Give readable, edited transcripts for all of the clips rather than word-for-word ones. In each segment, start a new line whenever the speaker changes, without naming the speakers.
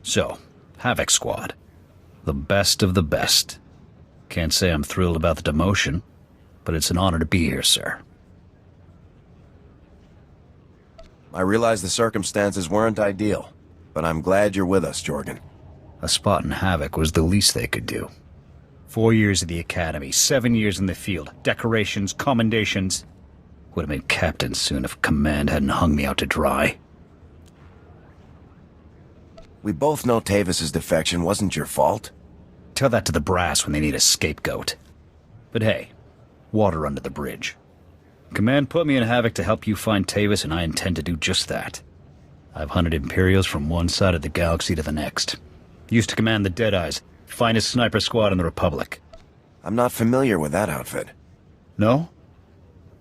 So, Havoc Squad. The best of the best. Can't say I'm thrilled about the demotion, but it's an honor to be here, sir.
I realize the circumstances weren't ideal, but I'm glad you're with us, Jorgen.
A spot in Havoc was the least they could do. 4 years at the academy, 7 years in the field, decorations, commendations. Would have been captain soon if command hadn't hung me out to dry.
We both know Tavis's defection wasn't your fault.
Tell that to the brass when they need a scapegoat. But hey, water under the bridge. Command put me in Havoc to help you find Tavis, and I intend to do just that. I've hunted Imperials from one side of the galaxy to the next. Used to command the Deadeyes, finest sniper squad in the Republic.
I'm not familiar with that outfit.
No?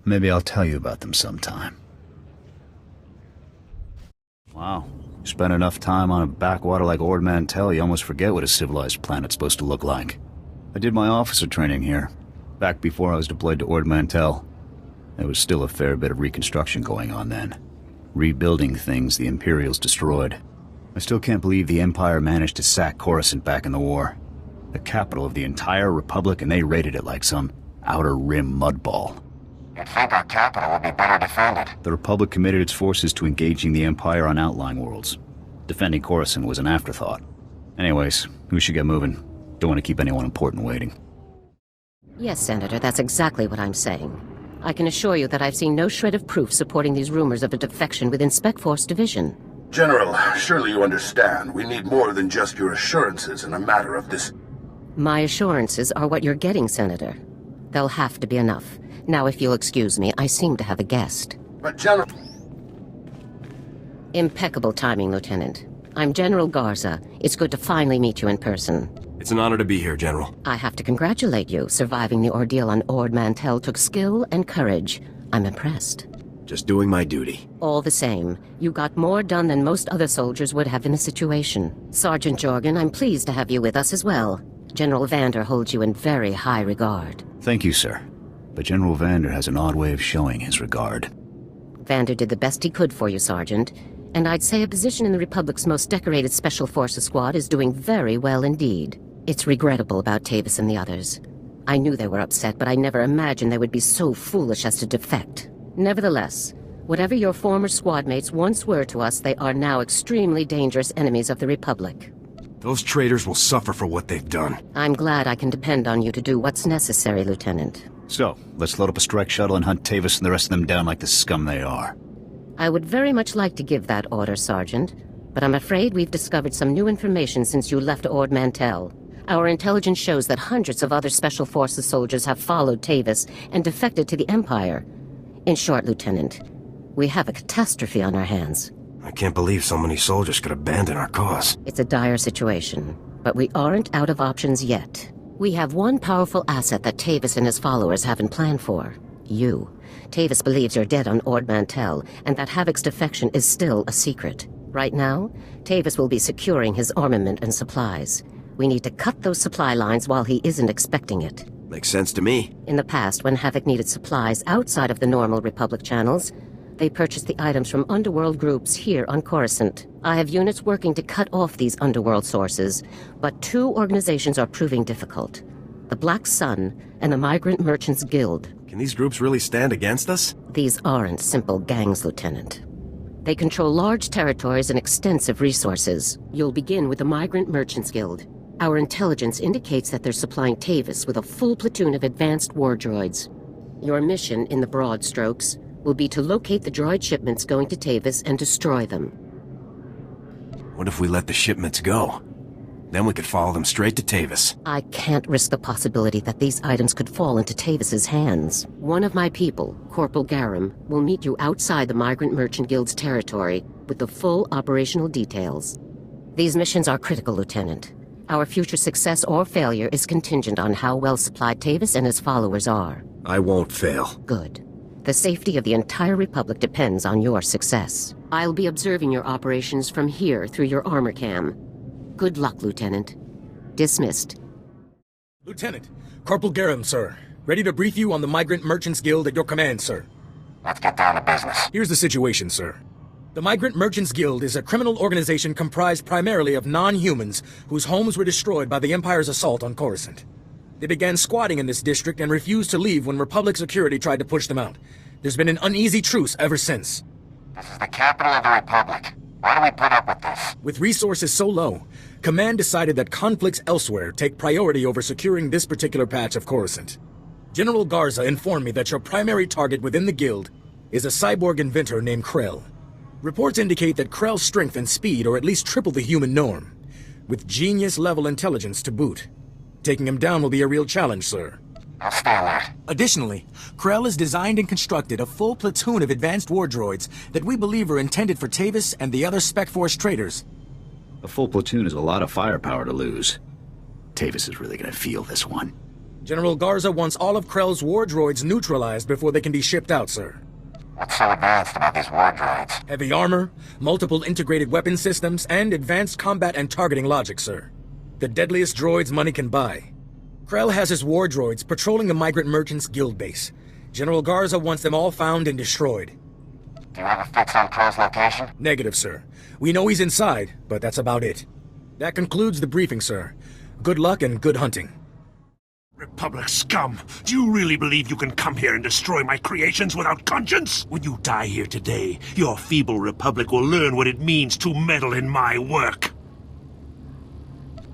Maybe I'll tell you about them sometime. Wow. You spend enough time on a backwater like Ord Mantell, you almost forget what a civilized planet's supposed to look like. I did my officer training here, back before I was deployed to Ord Mantell. There was still a fair bit of reconstruction going on then. Rebuilding things the Imperials destroyed. I still can't believe the Empire managed to sack Coruscant back in the war. The capital of the entire Republic, and they raided it like some outer rim mudball.
You'd think our capital would be better defended.
The Republic committed its forces to engaging the Empire on outlying worlds. Defending Coruscant was an afterthought. Anyways, we should get moving. Don't want to keep anyone important waiting.
Yes, Senator, that's exactly what I'm saying. I can assure you that I've seen no shred of proof supporting these rumors of a defection within Spec Force Division.
General, surely you understand. We need more than just your assurances in a matter of this.
My assurances are what you're getting, Senator. They'll have to be enough. Now, if you'll excuse me, I seem to have a guest.
But General...
Impeccable timing, Lieutenant. I'm General Garza. It's good to finally meet you in person.
It's an honor to be here, General.
I have to congratulate you. Surviving the ordeal on Ord Mantell took skill and courage. I'm impressed.
Just doing my duty.
All the same, you got more done than most other soldiers would have in the situation. Sergeant Jorgen, I'm pleased to have you with us as well. General Vander holds you in very high regard.
Thank you, sir. But General Vander has an odd way of showing his regard.
Vander did the best he could for you, Sergeant. And I'd say a position in the Republic's most decorated Special Forces squad is doing very well indeed. It's regrettable about Tavis and the others. I knew they were upset, but I never imagined they would be so foolish as to defect. Nevertheless, whatever your former squad mates once were to us, they are now extremely dangerous enemies of the Republic.
Those traitors will suffer for what they've done.
I'm glad I can depend on you to do what's necessary, Lieutenant.
So, let's load up a strike shuttle and hunt Tavis and the rest of them down like the scum they are.
I would very much like to give that order, Sergeant, but I'm afraid we've discovered some new information since you left Ord Mantell. Our intelligence shows that hundreds of other Special Forces soldiers have followed Tavis and defected to the Empire. In short, Lieutenant, we have a catastrophe on our hands.
I can't believe so many soldiers could abandon our cause.
It's a dire situation, but we aren't out of options yet. We have one powerful asset that Tavis and his followers haven't planned for. You. Tavis believes you're dead on Ord Mantell, and that Havoc's defection is still a secret. Right now, Tavis will be securing his armament and supplies. We need to cut those supply lines while he isn't expecting it.
Makes sense to me.
In the past, when Havoc needed supplies outside of the normal Republic channels, they purchased the items from underworld groups here on Coruscant. I have units working to cut off these underworld sources, but two organizations are proving difficult. The Black Sun and the Migrant Merchants Guild.
Can these groups really stand against us?
These aren't simple gangs, Lieutenant. They control large territories and extensive resources. You'll begin with the Migrant Merchants Guild. Our intelligence indicates that they're supplying Tavis with a full platoon of advanced war droids. Your mission, in the broad strokes, will be to locate the droid shipments going to Tavis and destroy them.
What if we let the shipments go? Then we could follow them straight to Tavis.
I can't risk the possibility that these items could fall into Tavis's hands. One of my people, Corporal Garum, will meet you outside the Migrant Merchant Guild's territory with the full operational details. These missions are critical, Lieutenant. Our future success or failure is contingent on how well supplied Tavis and his followers are.
I won't fail.
Good. The safety of the entire Republic depends on your success. I'll be observing your operations from here through your armor cam. Good luck, Lieutenant. Dismissed.
Lieutenant, Corporal Garum, sir. Ready to brief you on the Migrant Merchants Guild at your command, sir.
Let's get down to business.
Here's the situation, sir. The Migrant Merchants Guild is a criminal organization comprised primarily of non-humans whose homes were destroyed by the Empire's assault on Coruscant. They began squatting in this district and refused to leave when Republic security tried to push them out. There's been an uneasy truce ever since.
This is the capital of the Republic. Why do we put up with this?
With resources so low, Command decided that conflicts elsewhere take priority over securing this particular patch of Coruscant. General Garza informed me that your primary target within the Guild is a cyborg inventor named Krell. Reports indicate that Krell's strength and speed are at least triple the human norm, with genius-level intelligence to boot. Taking him down will be a real challenge, sir.
I'll stay alert.
Additionally, Krell has designed and constructed a full platoon of advanced war droids that we believe are intended for Tavis and the other Spec Force traitors.
A full platoon is a lot of firepower to lose. Tavis is really gonna feel this one.
General Garza wants all of Krell's war droids neutralized before they can be shipped out, sir.
What's so advanced about these war droids?
Heavy armor, multiple integrated weapon systems, and advanced combat and targeting logic, sir. The deadliest droids money can buy. Krell has his war droids patrolling the Migrant Merchants Guild base. General Garza wants them all found and destroyed.
Do you have a fix on Krell's location?
Negative, sir. We know he's inside, but that's about it. That concludes the briefing, sir. Good luck and good hunting.
Republic scum! Do you really believe you can come here and destroy my creations without conscience? When you die here today, your feeble Republic will learn what it means to meddle in my work.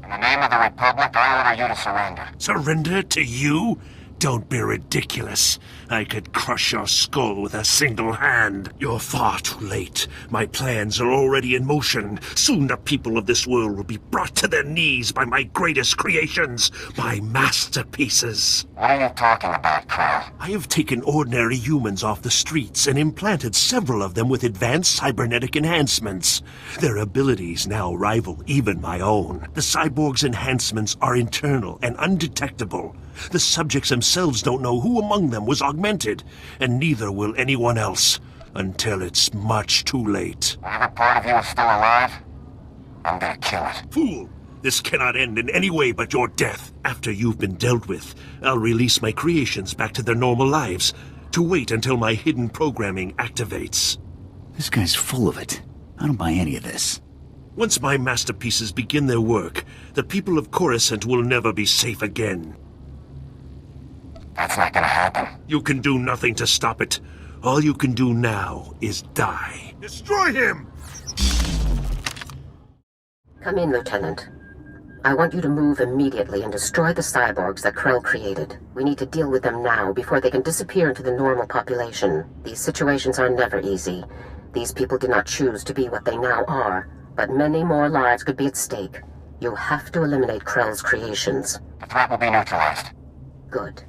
In the name of the Republic, I order you to surrender.
Surrender to you? Don't be ridiculous. I could crush your skull with a single hand. You're far too late. My plans are already in motion. Soon the people of this world will be brought to their knees by my greatest creations, my masterpieces.
What are you talking about, Krell?
I have taken ordinary humans off the streets and implanted several of them with advanced cybernetic enhancements. Their abilities now rival even my own. The cyborg's enhancements are internal and undetectable. The subjects themselves don't know who among them was augmented, and neither will anyone else, until it's much too late.
Whatever part of you is still alive, I'm gonna kill it.
Fool! This cannot end in any way but your death. After you've been dealt with, I'll release my creations back to their normal lives, to wait until my hidden programming activates.
This guy's full of it. I don't buy any of this.
Once my masterpieces begin their work, the people of Coruscant will never be safe again.
That's not gonna happen.
You can do nothing to stop it. All you can do now is die. Destroy him!
Come in, Lieutenant. I want you to move immediately and destroy the cyborgs that Krell created. We need to deal with them now before they can disappear into the normal population. These situations are never easy. These people did not choose to be what they now are, but many more lives could be at stake. You have to eliminate Krell's creations.
The threat will be neutralized.
Good.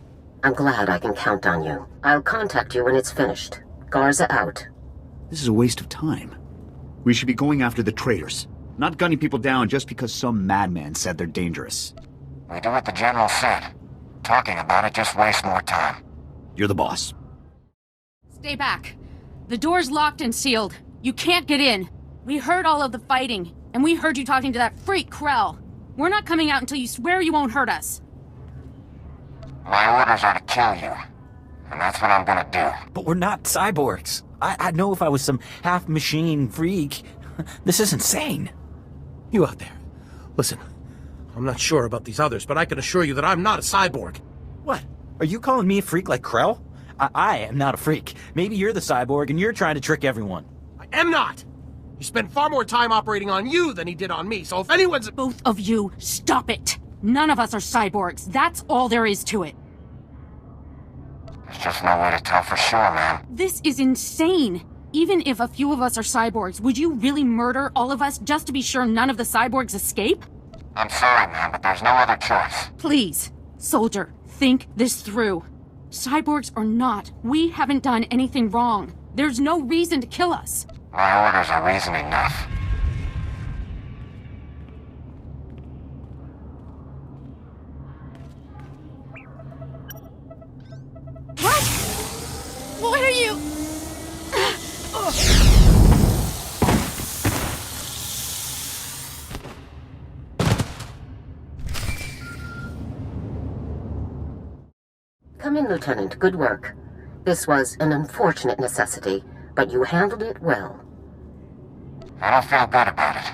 I'm glad I can count on you. I'll contact you when it's finished. Garza out.
This is a waste of time. We should be going after the traitors, not gunning people down just because some madman said they're dangerous.
We do what the General said. Talking about it just wastes more time.
You're the boss.
Stay back. The door's locked and sealed. You can't get in. We heard all of the fighting, and we heard you talking to that freak Krell. We're not coming out until you swear you won't hurt us.
My orders are to kill you. And that's what I'm gonna do.
But we're not cyborgs. I'd know if I was some half-machine freak. This is insane.
You out there. Listen, I'm not sure about these others, but I can assure you that I'm not a cyborg.
What? Are you calling me a freak like Krell? I am not a freak. Maybe you're the cyborg and you're trying to trick everyone.
I am not! He spent far more time operating on you than he did on me, so if anyone's...
Both of you, stop it! None of us are cyborgs. That's all there is to it.
There's just no way to tell for sure, man.
This is insane. Even if a few of us are cyborgs, would you really murder all of us just to be sure none of the cyborgs escape?
I'm sorry, man, but there's no other choice.
Please, soldier, think this through. Cyborgs or not, we haven't done anything wrong. There's no reason to kill us.
My orders are reason enough.
What? What are you...
Come in, Lieutenant. Good work. This was an unfortunate necessity, but you handled it well.
I don't feel good about it,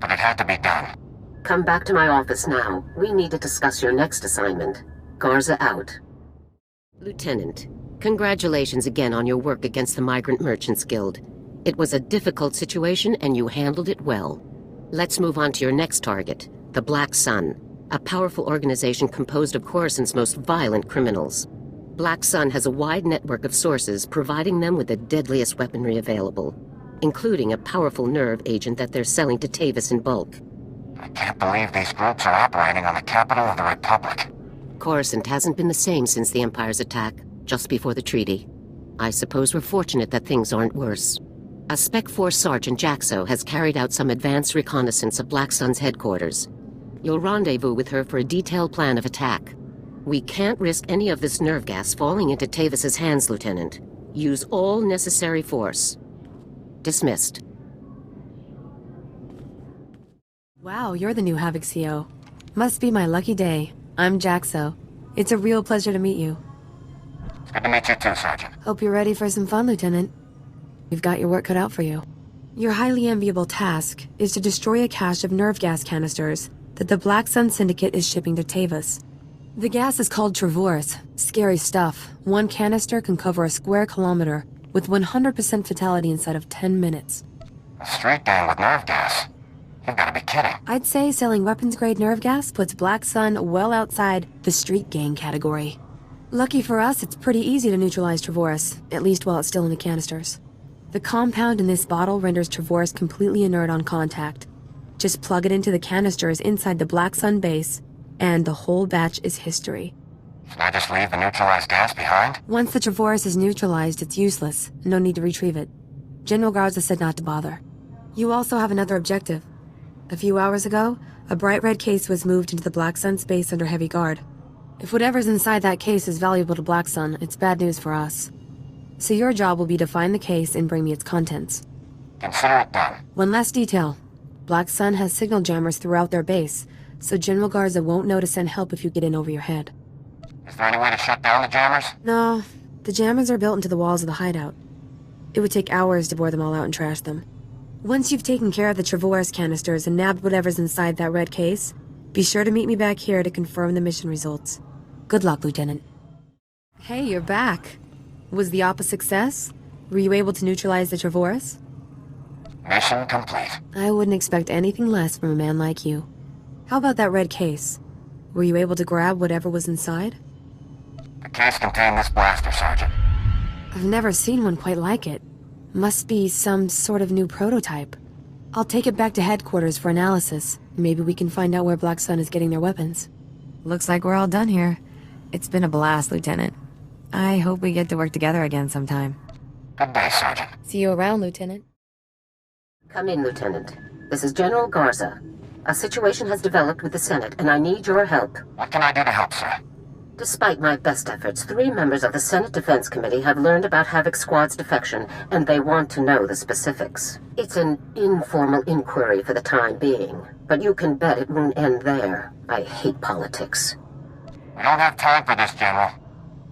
but it had to be done.
Come back to my office now. We need to discuss your next assignment. Garza out. Lieutenant, congratulations again on your work against the Migrant Merchants Guild. It was a difficult situation and you handled it well. Let's move on to your next target, the Black Sun, a powerful organization composed of Coruscant's most violent criminals. Black Sun has a wide network of sources providing them with the deadliest weaponry available, including a powerful nerve agent that they're selling to Tavis in bulk.
I can't believe these groups are operating on the capital of the Republic.
Coruscant hasn't been the same since the Empire's attack, just before the treaty. I suppose we're fortunate that things aren't worse. A Spec Force Sergeant Jaxo has carried out some advanced reconnaissance of Black Sun's headquarters. You'll rendezvous with her for a detailed plan of attack. We can't risk any of this nerve gas falling into Tavis's hands, Lieutenant. Use all necessary force. Dismissed.
Wow, you're the new Havoc CO. Must be my lucky day. I'm Jaxo. It's a real pleasure to meet you.
It's good to meet you too, Sergeant.
Hope you're ready for some fun, Lieutenant. You've got your work cut out for you. Your highly enviable task is to destroy a cache of nerve gas canisters that the Black Sun Syndicate is shipping to Tavis. The gas is called Travorce. Scary stuff. One canister can cover a square kilometer with 100% fatality inside of 10 minutes.
A street gang with nerve gas? You've got to be kidding.
I'd say selling weapons-grade nerve gas puts Black Sun well outside the street gang category. Lucky for us, it's pretty easy to neutralize Travorce, at least while it's still in the canisters. The compound in this bottle renders Travorce completely inert on contact. Just plug it into the canisters inside the Black Sun base, and the whole batch is history.
Can I just leave the neutralized gas behind?
Once the Travorce is neutralized, it's useless. No need to retrieve it. General Garza said not to bother. You also have another objective. A few hours ago, a bright red case was moved into the Black Sun space under heavy guard. If whatever's inside that case is valuable to Black Sun, it's bad news for us. So your job will be to find the case and bring me its contents.
Consider it done.
One last detail. Black Sun has signal jammers throughout their base, so General Garza won't know to send help if you get in over your head.
Is there any way to shut down the jammers?
No, the jammers are built into the walls of the hideout. It would take hours to bore them all out and trash them. Once you've taken care of the Travorce canisters and nabbed whatever's inside that red case, be sure to meet me back here to confirm the mission results. Good luck, Lieutenant. Hey, you're back. Was the op a success? Were you able to neutralize the Travorce?
Mission complete.
I wouldn't expect anything less from a man like you. How about that red case? Were you able to grab whatever was inside?
The case contained this blaster, Sergeant.
I've never seen one quite like it. Must be some sort of new prototype. I'll take it back to headquarters for analysis. Maybe we can find out where Black Sun is getting their weapons. Looks like we're all done here. It's been a blast, Lieutenant. I hope we get to work together again sometime.
Good day, Sergeant.
See you around, Lieutenant.
Come in, Lieutenant. This is General Garza. A situation has developed with the Senate, and I need your help.
What can I do to help, sir?
Despite my best efforts, 3 members of the Senate Defense Committee have learned about Havoc Squad's defection, and they want to know the specifics. It's an informal inquiry for the time being, but you can bet it won't end there. I hate politics.
We don't have time for this, General.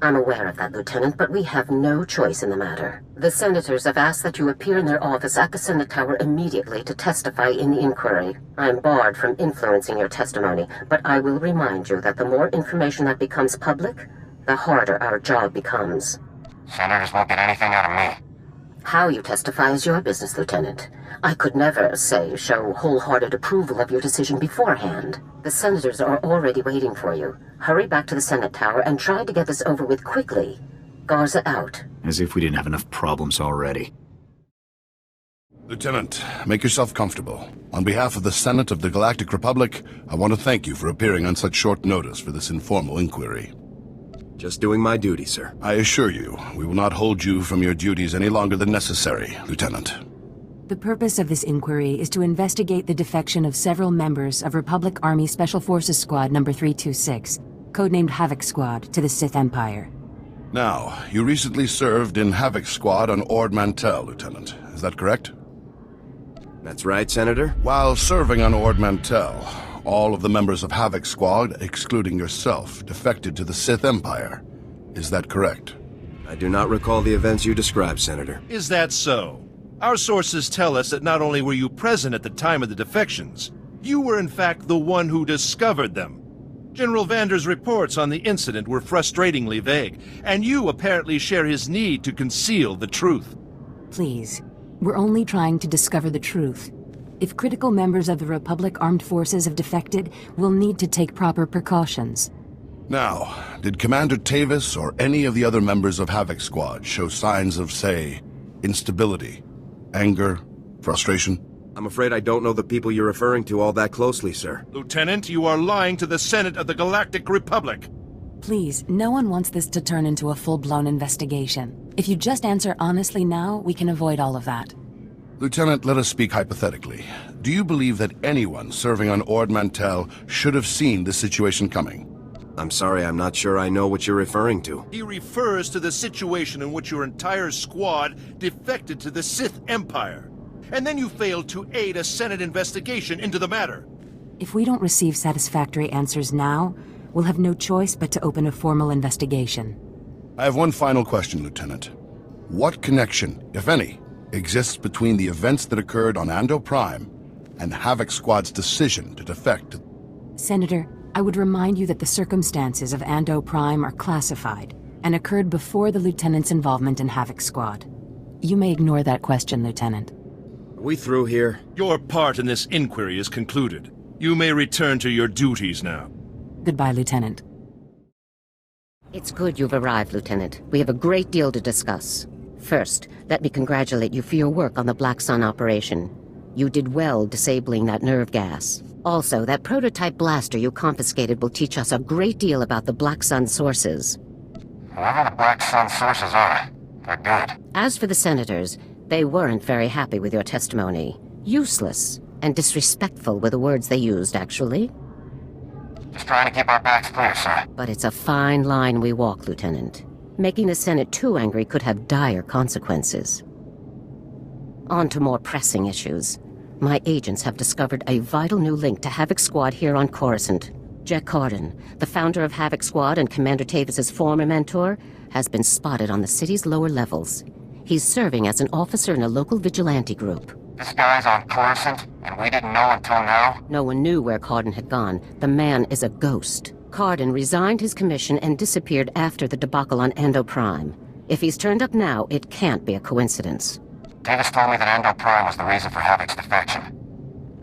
I'm aware of that, Lieutenant, but we have no choice in the matter. The senators have asked that you appear in their office at the Senate Tower immediately to testify in the inquiry. I'm barred from influencing your testimony, but I will remind you that the more information that becomes public, the harder our job becomes.
Senators won't get anything out of me.
How you testify is your business, Lieutenant. I could never, show wholehearted approval of your decision beforehand. The senators are already waiting for you. Hurry back to the Senate Tower and try to get this over with quickly. Garza out.
As if we didn't have enough problems already.
Lieutenant, make yourself comfortable. On behalf of the Senate of the Galactic Republic, I want to thank you for appearing on such short notice for this informal inquiry.
Just doing my duty, sir.
I assure you, we will not hold you from your duties any longer than necessary, Lieutenant.
The purpose of this inquiry is to investigate the defection of several members of Republic Army Special Forces Squad number 326, codenamed Havoc Squad, to the Sith Empire.
Now, you recently served in Havoc Squad on Ord Mantell, Lieutenant. Is that correct?
That's right, Senator.
While serving on Ord Mantell, all of the members of Havoc Squad, excluding yourself, defected to the Sith Empire. Is that correct?
I do not recall the events you described, Senator.
Is that so? Our sources tell us that not only were you present at the time of the defections, you were in fact the one who discovered them. General Vander's reports on the incident were frustratingly vague, and you apparently share his need to conceal the truth.
Please, we're only trying to discover the truth. If critical members of the Republic Armed Forces have defected, we'll need to take proper precautions.
Now, did Commander Tavis or any of the other members of Havoc Squad show signs of, say, instability, anger, frustration?
I'm afraid I don't know the people you're referring to all that closely, sir.
Lieutenant, you are lying to the Senate of the Galactic Republic.
Please, no one wants this to turn into a full-blown investigation. If you just answer honestly now, we can avoid all of that.
Lieutenant, let us speak hypothetically. Do you believe that anyone serving on Ord Mantell should have seen this situation coming?
I'm sorry, I'm not sure I know what you're referring to.
He refers to the situation in which your entire squad defected to the Sith Empire. And then you failed to aid a Senate investigation into the matter.
If we don't receive satisfactory answers now, we'll have no choice but to open a formal investigation.
I have one final question, Lieutenant. What connection, if any, exists between the events that occurred on Ando Prime and Havoc Squad's decision to defect?
Senator, I would remind you that the circumstances of Ando Prime are classified and occurred before the Lieutenant's involvement in Havoc Squad. You may ignore that question, Lieutenant.
Are we through here?
Your part in this inquiry is concluded. You may return to your duties now.
Goodbye, Lieutenant.
It's good you've arrived, Lieutenant. We have a great deal to discuss. First, let me congratulate you for your work on the Black Sun operation. You did well disabling that nerve gas. Also, that prototype blaster you confiscated will teach us a great deal about the Black Sun sources.
Whoever the Black Sun sources are, they're good.
As for the senators, they weren't very happy with your testimony. Useless and disrespectful were the words they used, actually.
Just trying to keep our backs clear, sir.
But it's a fine line we walk, Lieutenant. Making the Senate too angry could have dire consequences. On to more pressing issues. My agents have discovered a vital new link to Havoc Squad here on Coruscant. Jack Corden, the founder of Havoc Squad and Commander Tavis's former mentor, has been spotted on the city's lower levels. He's serving as an officer in a local vigilante group.
This guy's on Coruscant, and we didn't know until now?
No one knew where Corden had gone. The man is a ghost. Corden resigned his commission and disappeared after the debacle on Ando Prime. If he's turned up now, it can't be a coincidence.
Tavis told me that Ando Prime was the reason for Havoc's defection.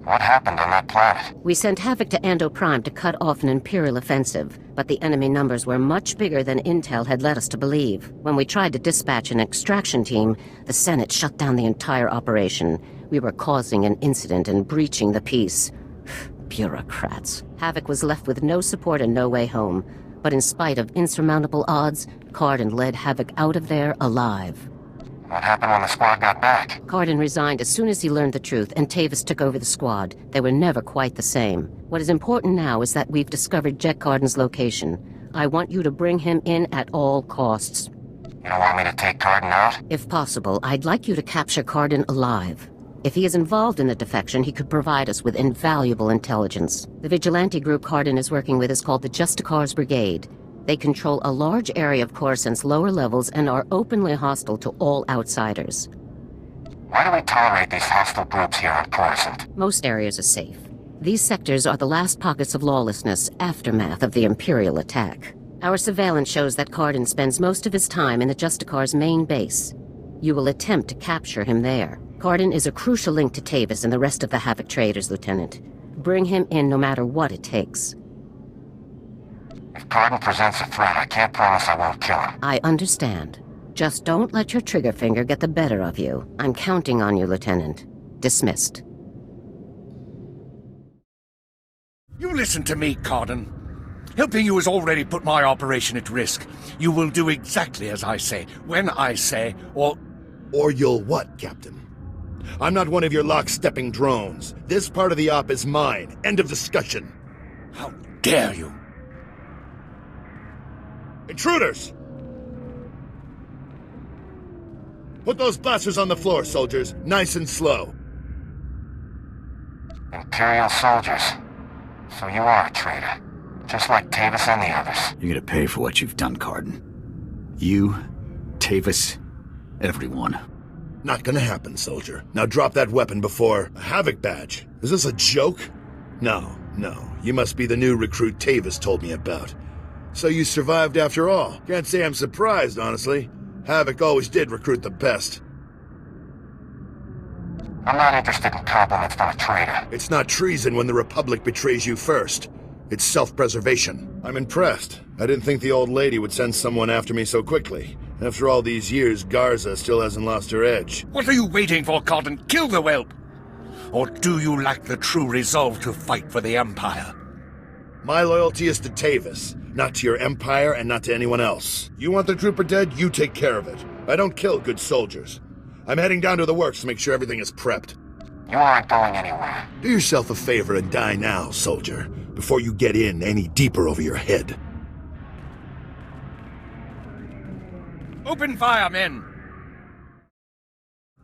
What happened on that planet?
We sent Havoc to Ando Prime to cut off an Imperial offensive, but the enemy numbers were much bigger than Intel had led us to believe. When we tried to dispatch an extraction team, the Senate shut down the entire operation. We were causing an incident and breaching the peace. Bureaucrats. Havoc was left with no support and no way home. But in spite of insurmountable odds, Corden led Havoc out of there alive.
What happened when the squad got back?
Corden resigned as soon as he learned the truth, and Tavis took over the squad. They were never quite the same. What is important now is that we've discovered Jack Carden's location. I want you to bring him in at all costs.
You don't want me to take Corden out?
If possible, I'd like you to capture Corden alive. If he is involved in the defection, he could provide us with invaluable intelligence. The vigilante group Corden is working with is called the SWTOR's Brigade. They control a large area of Coruscant's lower levels and are openly hostile to all outsiders.
Why do we tolerate these hostile groups here on Coruscant?
Most areas are safe. These sectors are the last pockets of lawlessness, aftermath of the Imperial attack. Our surveillance shows that Corden spends most of his time in the SWTOR's main base. You will attempt to capture him there. Corden is a crucial link to Tavis and the rest of the Havoc traders, Lieutenant. Bring him in no matter what it takes.
If Corden presents a threat, I can't promise I won't kill him.
I understand. Just don't let your trigger finger get the better of you. I'm counting on you, Lieutenant. Dismissed.
You listen to me, Corden. Helping you has already put my operation at risk. You will do exactly as I say, when I say, or
you'll what, Captain? I'm not one of your lock-stepping drones. This part of the op is mine. End of discussion.
How dare you?
Intruders! Put those blasters on the floor, soldiers. Nice and slow.
Imperial soldiers. So you are a traitor. Just like Tavis and the others.
You're gonna pay for what you've done, Corden. You, Tavis, everyone.
Not gonna happen, soldier. Now drop that weapon before... A Havoc badge? Is this a joke? No. You must be the new recruit Tavis told me about. So you survived after all. Can't say I'm surprised, honestly. Havoc always did recruit the best.
I'm not interested in compliments from a traitor.
It's not treason when the Republic betrays you first. It's self-preservation. I'm impressed. I didn't think the old lady would send someone after me so quickly. After all these years, Garza still hasn't lost her edge.
What are you waiting for, Cotton? Kill the whelp! Or do you lack the true resolve to fight for the Empire?
My loyalty is to Tavis, not to your Empire and not to anyone else. You want the trooper dead, you take care of it. I don't kill good soldiers. I'm heading down to the works to make sure everything is prepped.
You aren't going anywhere.
Do yourself a favor and die now, soldier, before you get in any deeper over your head.
Open fire, men!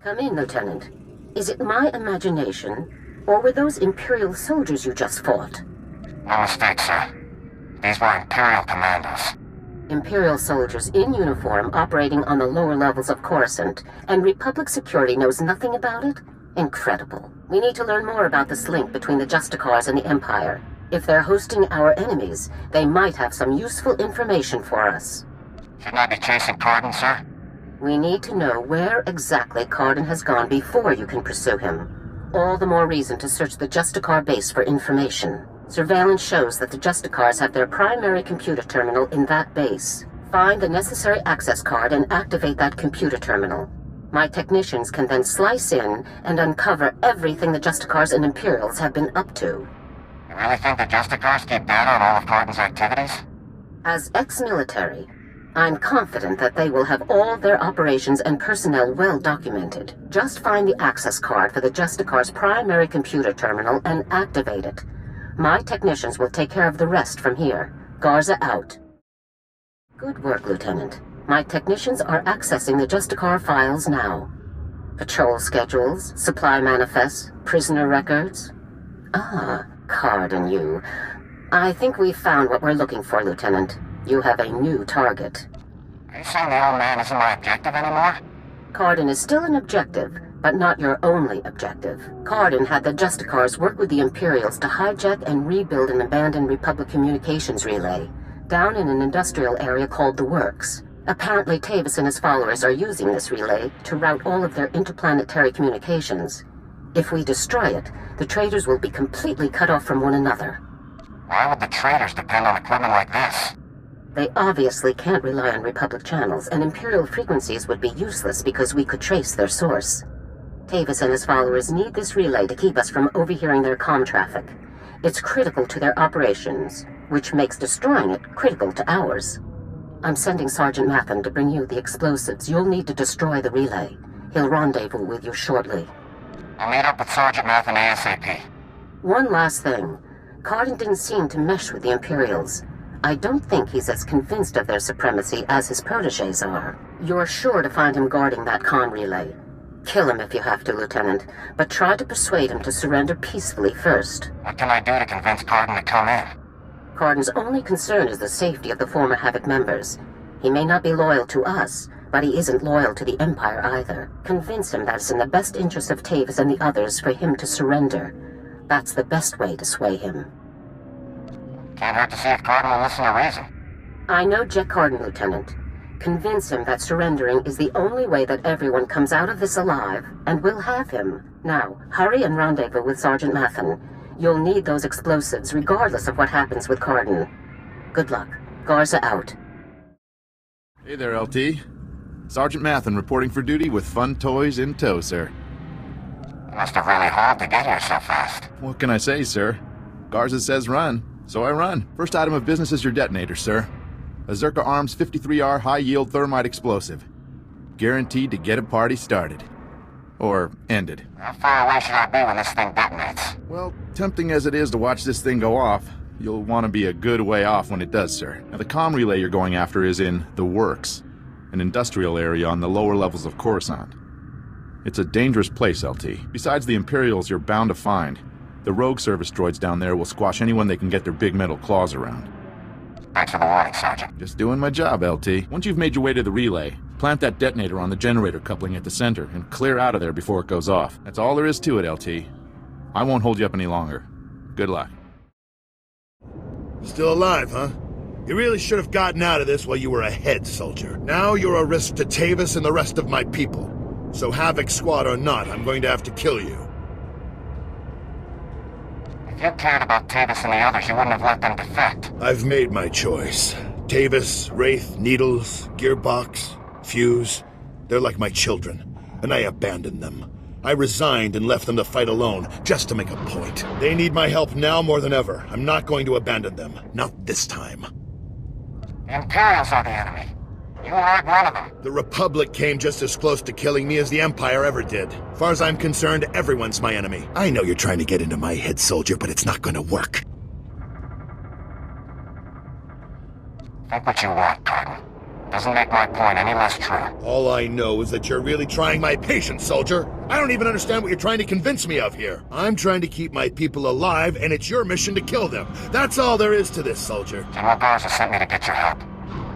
Come in, Lieutenant. Is it my imagination, or were those Imperial soldiers you just fought?
No mistake, sir. These were Imperial commandos.
Imperial soldiers in uniform operating on the lower levels of Coruscant, and Republic security knows nothing about it? Incredible. We need to learn more about this link between the Justicars and the Empire. If they're hosting our enemies, they might have some useful information for us.
Shouldn't I be chasing Cardin, sir?
We need to know where exactly Cardin has gone before you can pursue him. All the more reason to search the Justicar base for information. Surveillance shows that the Justicars have their primary computer terminal in that base. Find the necessary access card and activate that computer terminal. My technicians can then slice in and uncover everything the Justicars and Imperials have been up to.
You really think the Justicars keep data on all of Cardin's activities?
As ex-military, I'm confident that they will have all their operations and personnel well documented. Just find the access card for the Justicar's primary computer terminal and activate it. My technicians will take care of the rest from here. Garza out. Good work, Lieutenant. My technicians are accessing the Justicar files now. Patrol schedules, supply manifests, prisoner records. Ah, Card and you. I think we've found what we're looking for, Lieutenant. You have a new target.
Are you saying the old man isn't my objective anymore?
Cardin is still an objective, but not your only objective. Cardin had the Justicars work with the Imperials to hijack and rebuild an abandoned Republic communications relay, down in an industrial area called the Works. Apparently Tavis and his followers are using this relay to route all of their interplanetary communications. If we destroy it, the traitors will be completely cut off from one another.
Why would the traitors depend on equipment like this?
They obviously can't rely on Republic channels, and Imperial frequencies would be useless because we could trace their source. Tavis and his followers need this relay to keep us from overhearing their comm traffic. It's critical to their operations, which makes destroying it critical to ours. I'm sending Sergeant Matham to bring you the explosives you'll need to destroy the relay. He'll rendezvous with you shortly.
I'll meet up with Sergeant Matham ASAP.
One last thing. Cardin didn't seem to mesh with the Imperials. I don't think he's as convinced of their supremacy as his protégés are. You're sure to find him guarding that comm relay. Kill him if you have to, Lieutenant, but try to persuade him to surrender peacefully first.
What can I do to convince Cardin to come in?
Cardin's only concern is the safety of the former Havoc members. He may not be loyal to us, but he isn't loyal to the Empire either. Convince him that it's in the best interest of Tavis and the others for him to surrender. That's the best way to sway him.
Can't hurt to see if Cardin will listen to reason.
I know Jack Cardin, Lieutenant. Convince him that surrendering is the only way that everyone comes out of this alive, and we'll have him. Now, hurry and rendezvous with Sergeant Matham. You'll need those explosives regardless of what happens with Cardin. Good luck. Garza out.
Hey there, LT. Sergeant Matham reporting for duty with fun toys in tow, sir.
You must have really hauled to get here so fast.
What can I say, sir? Garza says run, so I run. First item of business is your detonator, sir. A Zerka Arms 53R high-yield thermite explosive. Guaranteed to get a party started. Or ended.
How far away should I be when this thing detonates?
Well, tempting as it is to watch this thing go off, you'll want to be a good way off when it does, sir. Now, the comm relay you're going after is in the Works, an industrial area on the lower levels of Coruscant. It's a dangerous place, LT. Besides the Imperials you're bound to find, the rogue service droids down there will squash anyone they can get their big metal claws around.
Thanks for the warning, Sergeant.
Just doing my job, LT. Once you've made your way to the relay, Plant that detonator on the generator coupling at the center and clear out of there before it goes off. That's all there is to it, LT. I won't hold you up any longer. Good luck.
Still alive, huh? You really should have gotten out of this while you were ahead, soldier. Now you're a risk to Tavis and the rest of my people. So Havoc Squad or not, I'm going to have to kill you.
If you cared about Tavis and the others, you wouldn't have let them defect.
I've made my choice. Tavis, Wraith, Needles, Gearbox, Fuse, they're like my children, and I abandoned them. I resigned and left them to fight alone, just to make a point. They need my help now more than ever. I'm not going to abandon them. Not this time.
The Imperials are the enemy. You aren't one of them.
The Republic came just as close to killing me as the Empire ever did. As far as I'm concerned, everyone's my enemy. I know you're trying to get into my head, soldier, but it's not going to work.
Think what you want, Cardin. Doesn't make my point any less true.
All I know is that you're really trying my patience, soldier. I don't even understand what you're trying to convince me of here. I'm trying to keep my people alive, and it's your mission to kill them. That's all there is to this, soldier.
General Garza sent me to get your help.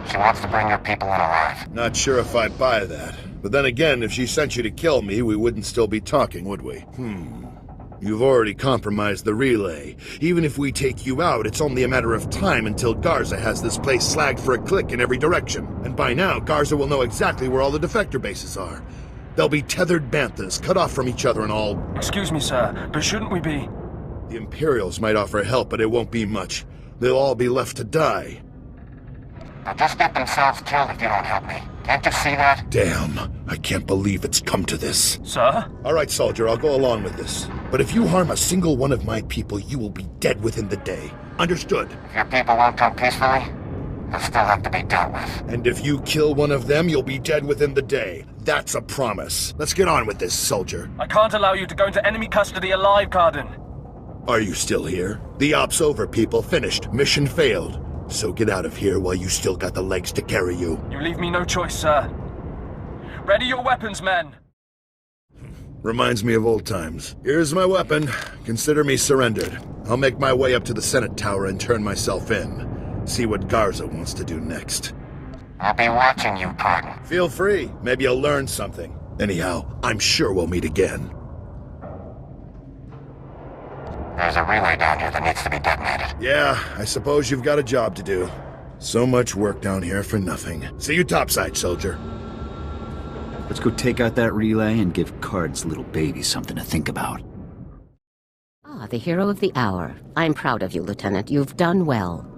She wants to bring your people in alive.
Not sure if I buy that. But then again, if she sent you to kill me, we wouldn't still be talking, would we? You've already compromised the relay. Even if we take you out, it's only a matter of time until Garza has this place slagged for a click in every direction. And by now, Garza will know exactly where all the defector bases are. They'll be tethered banthas, cut off from each other and all...
Excuse me, sir, but shouldn't we be...
The Imperials might offer help, but it won't be much. They'll all be left to die.
They'll just get themselves killed if you don't help me. Can't you see that?
Damn, I can't believe it's come to this.
Sir?
All right, soldier, I'll go along with this. But if you harm a single one of my people, you will be dead within the day. Understood?
If your people won't come peacefully, they'll still have to be dealt with.
And if you kill one of them, you'll be dead within the day. That's a promise. Let's get on with this, soldier.
I can't allow you to go into enemy custody alive, Cardin.
Are you still here? The op's over, people. Finished. Mission failed. So get out of here while you still got the legs to carry you.
You leave me no choice, sir. Ready your weapons, men!
Reminds me of old times. Here's my weapon. Consider me surrendered. I'll make my way up to the Senate Tower and turn myself in. See what Garza wants to do next.
I'll be watching you, Cardin.
Feel free. Maybe you'll learn something. Anyhow, I'm sure we'll meet again.
There's a relay down here that needs to be detonated.
Yeah, I suppose you've got a job to do. So much work down here for nothing. See you topside, soldier.
Let's go take out that relay and give Card's little baby something to think about.
Ah, the hero of the hour. I'm proud of you, Lieutenant. You've done well.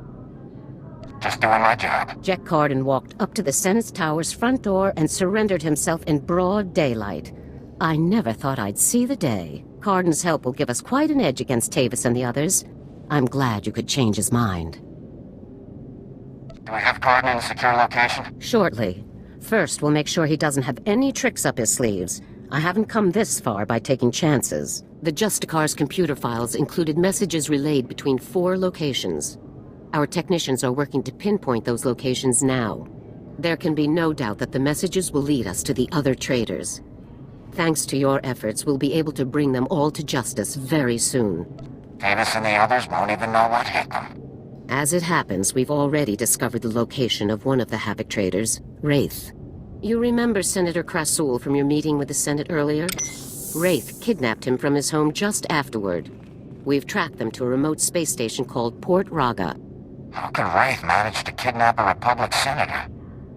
Just doing my job.
Jack Cardin walked up to the Senate Tower's front door and surrendered himself in broad daylight. I never thought I'd see the day. Cardin's help will give us quite an edge against Tavis and the others. I'm glad you could change his mind.
Do we have Cardin in a secure location?
Shortly. First, we'll make sure he doesn't have any tricks up his sleeves. I haven't come this far by taking chances. The Justicar's computer files included messages relayed between 4 locations. Our technicians are working to pinpoint those locations now. There can be no doubt that the messages will lead us to the other traitors. Thanks to your efforts, we'll be able to bring them all to justice very soon.
Tavis and the others won't even know what hit them.
As it happens, we've already discovered the location of one of the Havoc traitors, Wraith. You remember Senator Krasul from your meeting with the Senate earlier? Wraith kidnapped him from his home just afterward. We've tracked them to a remote space station called Port Raga.
How could Wraith manage to kidnap a Republic senator?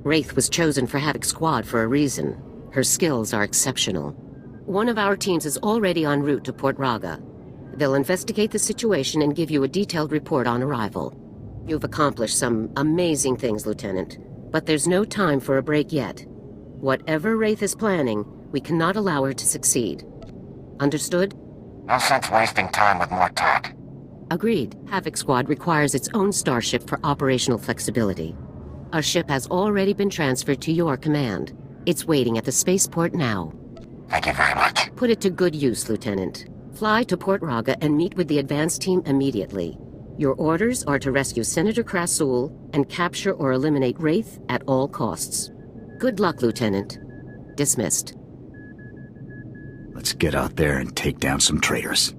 Wraith was chosen for Havoc Squad for a reason. Her skills are exceptional. One of our teams is already en route to Port Raga. They'll investigate the situation and give you a detailed report on arrival. You've accomplished some amazing things, Lieutenant, but there's no time for a break yet. Whatever Wraith is planning, we cannot allow her to succeed. Understood?
No sense wasting time with more talk.
Agreed. Havoc Squad requires its own starship for operational flexibility. A ship has already been transferred to your command. It's waiting at the spaceport now.
Thank you very much.
Put it to good use, Lieutenant. Fly to Port Raga and meet with the advance team immediately. Your orders are to rescue Senator Krasul and capture or eliminate Wraith at all costs. Good luck, Lieutenant. Dismissed.
Let's get out there and take down some traitors.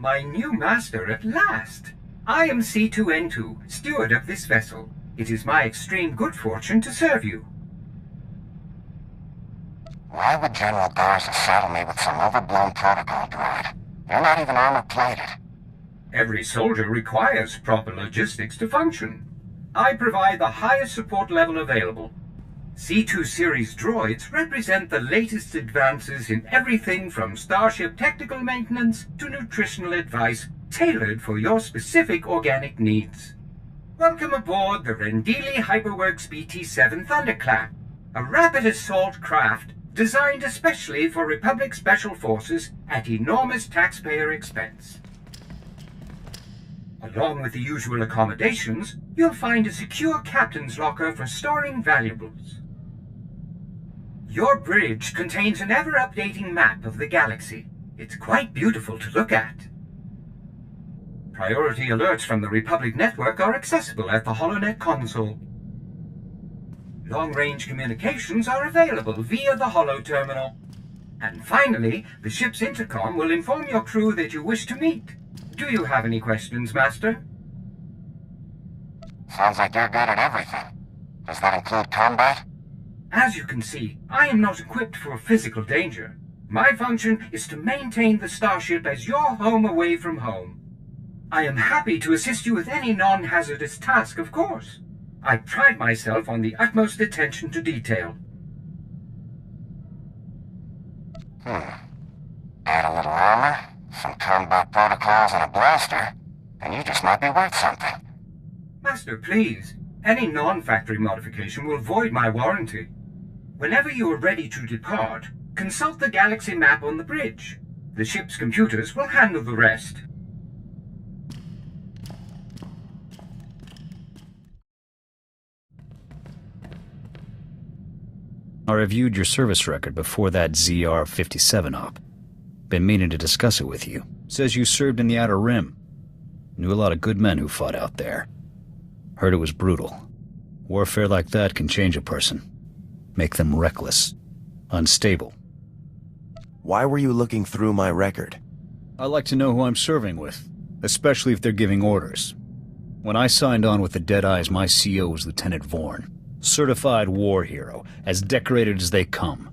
My new master at last. I am C2N2, steward of this vessel. It is my extreme good fortune to serve you.
Why would General Garza saddle me with some overblown protocol droid? You're not even armor-plated.
Every soldier requires proper logistics to function. I provide the highest support level available. C2 series droids represent the latest advances in everything from starship technical maintenance to nutritional advice tailored for your specific organic needs. Welcome aboard the Rendili Hyperworks BT-7 Thunderclap, a rapid assault craft designed especially for Republic Special Forces at enormous taxpayer expense. Along with the usual accommodations, you'll find a secure captain's locker for storing valuables. Your bridge contains an ever-updating map of the galaxy. It's quite beautiful to look at. Priority alerts from the Republic network are accessible at the HoloNet console. Long-range communications are available via the Holo Terminal. And finally, the ship's intercom will inform your crew that you wish to meet. Do you have any questions, Master?
Sounds like you're good at everything. Does that include combat?
As you can see, I am not equipped for physical danger. My function is to maintain the starship as your home away from home. I am happy to assist you with any non-hazardous task, of course. I pride myself on the utmost attention to detail.
Add a little armor, some combat protocols, and a blaster, and you just might be worth something.
Master, please. Any non-factory modification will void my warranty. Whenever you are ready to depart, consult the galaxy map on the bridge. The ship's computers will handle the rest.
I reviewed your service record before that ZR-57 op. Been meaning to discuss it with you. Says you served in the Outer Rim. Knew a lot of good men who fought out there. Heard it was brutal. Warfare like that can change a person. Make them reckless. Unstable.
Why were you looking through my record?
I like to know who I'm serving with, especially if they're giving orders. When I signed on with the Deadeyes, my CO was Lieutenant Vorn. Certified war hero, as decorated as they come.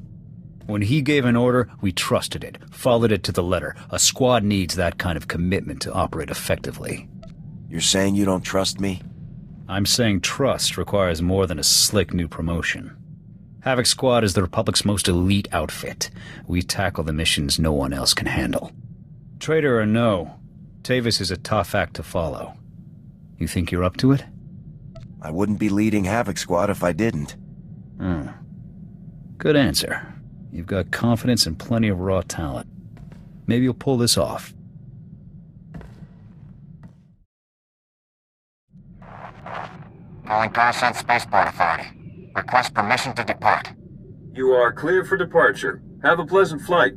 When he gave an order, we trusted it, followed it to the letter. A squad needs that kind of commitment to operate effectively.
You're saying you don't trust me?
I'm saying trust requires more than a slick new promotion. Havoc Squad is the Republic's most elite outfit. We tackle the missions no one else can handle. Traitor or no, Tavis is a tough act to follow. You think you're up to it?
I wouldn't be leading Havoc Squad if I didn't.
Good answer. You've got confidence and plenty of raw talent. Maybe you'll pull this off.
Calling Coruscant Spaceport Authority. Request permission to depart.
You are clear for departure. Have a pleasant flight.